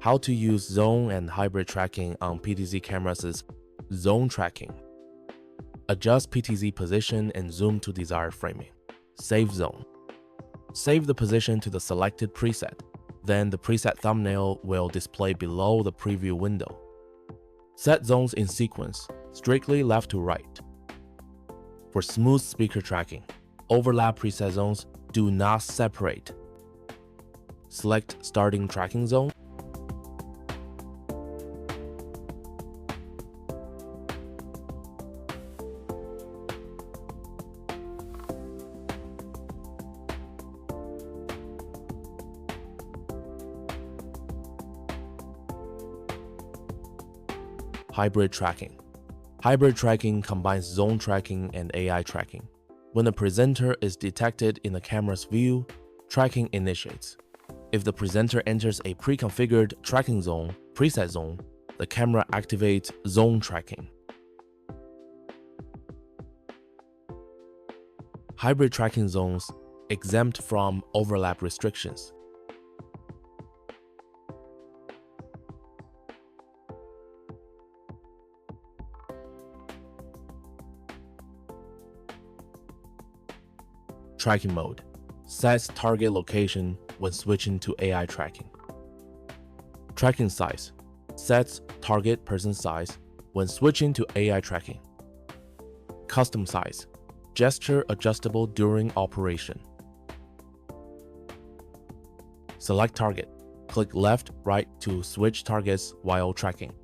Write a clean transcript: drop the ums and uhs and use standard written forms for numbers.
How to use zone and hybrid tracking on PTZ cameras is zone tracking. Adjust PTZ position and zoom to desired framing. Save zone. Save the position to the selected preset. Then the preset thumbnail will display below the preview window. Set zones in sequence, strictly left to right. For smooth speaker tracking, overlap preset zones do not separate. Select starting tracking zone. Hybrid tracking. Hybrid tracking combines zone tracking and AI tracking. When the presenter is detected in the camera's view, tracking initiates. If the presenter enters a pre-configured tracking zone, preset zone, the camera activates zone tracking. Hybrid tracking zones exempt from overlap restrictions. Tracking mode sets target location when switching to AI tracking. Tracking size sets target person size when switching to AI tracking. Custom size, gesture adjustable during operation. Select target, click left, right to switch targets while tracking.